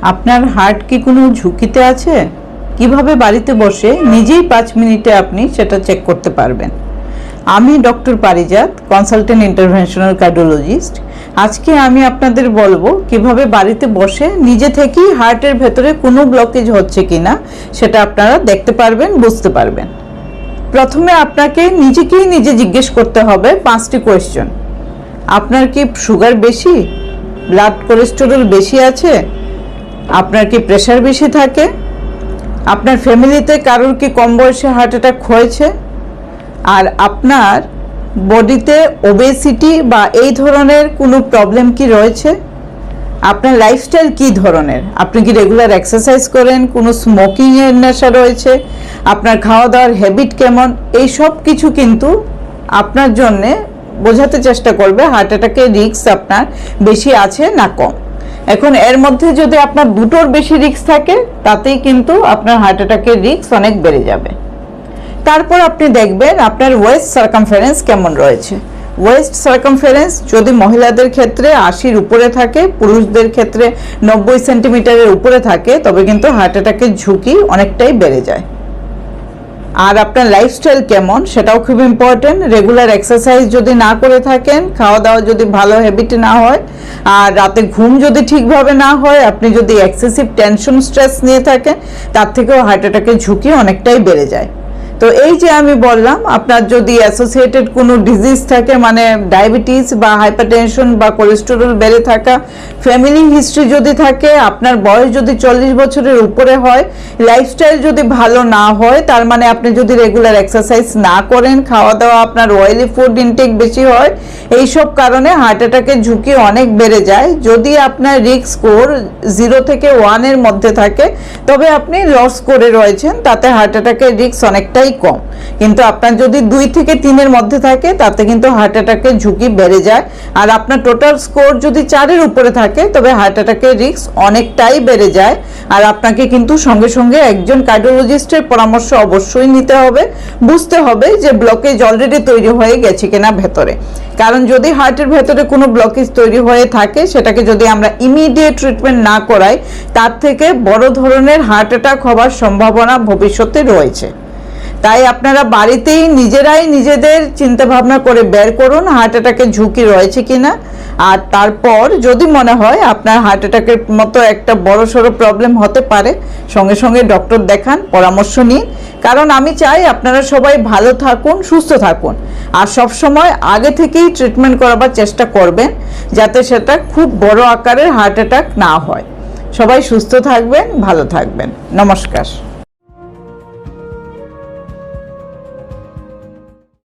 আপনার হার্ট কি কোনো ঝুঁকিতে আছে? কিভাবে বাড়িতে বসে নিজেই 5 মিনিটে আপনি সেটা চেক করতে পারবেন। আমি ডক্টর পারিজাত, কনসালটেন্ট ইন্টারভেনশনাল কার্ডিওলজিস্ট। আজকে আমি আপনাদের বলবো কিভাবে বাড়িতে বসে নিজে থেকেই হার্টের ভেতরে কোনো ব্লকেজ হচ্ছে কিনা সেটা আপনারা দেখতে পারবেন, বুঝতে পারবেন। প্রথমে আপনাকে নিজেকেই নিজে জিজ্ঞেস করতে হবে 5টি কোয়েশ্চন। আপনার কি সুগার বেশি? ব্লাড কোলেস্টেরল বেশি আছে? আপনার কি প্রেশার বেশি থাকে? আপনার ফ্যামিলিতে কারোর কি কম বয়সে হার্ট অ্যাটাক হয়েছে? আর আপনার বডিতে ওবেসিটি বা এই ধরনের কোনো প্রবলেম কি রয়েছে? আপনার লাইফস্টাইল কি ধরনের? আপনি কি রেগুলার এক্সারসাইজ করেন? কোনো স্মোকিংয়ের নেশা রয়েছে? আপনার খাওয়া দাওয়ার হ্যাবিট কেমন? এই সব কিছু কিন্তু আপনার জন্যে বোঝাতে চেষ্টা করবে হার্ট অ্যাটাকের রিস্ক আপনার বেশি আছে না কম। এখন এর মধ্যে যদি আপনার দুটোর বেশি রিস্ক থাকে তাতেই কিন্তু আপনার হার্ট অ্যাটাকের রিস্ক অনেক বেড়ে যাবে। তারপর আপনি দেখবেন আপনার ওয়েস্ট সার্কামফারেন্স কেমন রয়েছে। ওয়েস্ট সার্কামফারেন্স যদি মহিলাদের ক্ষেত্রে 80-র উপরে থাকে, পুরুষদের ক্ষেত্রে 90 সেন্টিমিটারের উপরে থাকে, তবে কিন্তু হার্ট অ্যাটাকের ঝুঁকি অনেকটাই বেড়ে যায়। আর আপনার লাইফস্টাইল কেমন সেটাও খুব ইম্পর্টেন্ট। রেগুলার এক্সারসাইজ যদি না করে থাকেন, খাওয়া দাওয়া যদি ভালো হ্যাবিট না হয়, আর রাতে ঘুম যদি ঠিকভাবে না হয়, আপনি যদি এক্সেসিভ টেনশন স্ট্রেস নিয়ে থাকেন, তার থেকেও হার্ট অ্যাটাকের ঝুঁকি অনেকটাই বেড়ে যায়। তো এই যে আমি বললাম, আপনার যদি অ্যাসোসিয়েটেড কোনো ডিজিজ থাকে, মানে ডায়াবেটিস বা হাইপারটেনশন বা কোলেস্টেরল বেড়ে থাকা, ফ্যামিলি হিস্ট্রি যদি থাকে, আপনার বয়স যদি 40 বছরের উপরে হয়, লাইফস্টাইল যদি ভালো না হয়, তার মানে আপনি যদি রেগুলার এক্সারসাইজ না করেন, খাওয়া দাওয়া আপনার অয়েলি ফুড ইনটেক বেশি হয়, এই সব কারণে হার্ট অ্যাটাকের ঝুঁকি অনেক বেড়ে যায়। যদি আপনার রিস্ক স্কোর 0 থেকে 1 এর মধ্যে থাকে, তবে আপনি লো স্কোরে রয়েছেন, তাতে হার্ট অ্যাটাকের রিস্ক অনেকটাই কম। কিন্তু আপনার যদি 2 থেকে 3 এর মধ্যে থাকে, তাতে কিন্তু হার্ট অ্যাটাকের ঝুঁকি বেড়ে যায়। আর আপনার টোটাল স্কোর যদি 4 এর উপরে থাকে, তবে হার্ট অ্যাটাকের রিস্ক অনেকটাই বেড়ে যায়। আর আপনাকে কিন্তু সঙ্গে সঙ্গে একজন কার্ডিওলজিস্টের পরামর্শ অবশ্যই নিতে হবে। বুঝতে হবে যে ব্লকেজ অলরেডি তৈরি হয়ে গেছে কিনা ভেতরে। কারণ যদি হার্টের ভেতরে কোনো ব্লকেজ তৈরি হয়ে থাকে, সেটাকে যদি আমরা ইমিডিয়েট ট্রিটমেন্ট না করাই, তার থেকে বড় ধরনের হার্ট অ্যাটাক হওয়ার সম্ভাবনা ভবিষ্যতে রয়েছে। তাই আপনারা বাড়িতেই নিজেরাই নিজেদের চিন্তা ভাবনা করে বের করুন হার্ট অ্যাটাকের ঝুঁকি রয়েছে কিনা। আর তারপর যদি মনে হয় আপনার হার্ট অ্যাটাকের মতো একটা বড়সড় প্রবলেম হতে পারে, সঙ্গে সঙ্গে ডক্টর দেখান, পরামর্শ নিন। কারণ আমি চাই আপনারা সবাই ভালো থাকুন, সুস্থ থাকুন, আর সব সময় আগে থেকেই ট্রিটমেন্ট করাবার চেষ্টা করবেন, যাতে সেটা খুব বড় আকারের হার্ট অ্যাটাক না হয়। সবাই সুস্থ থাকবেন, ভালো থাকবেন। নমস্কার।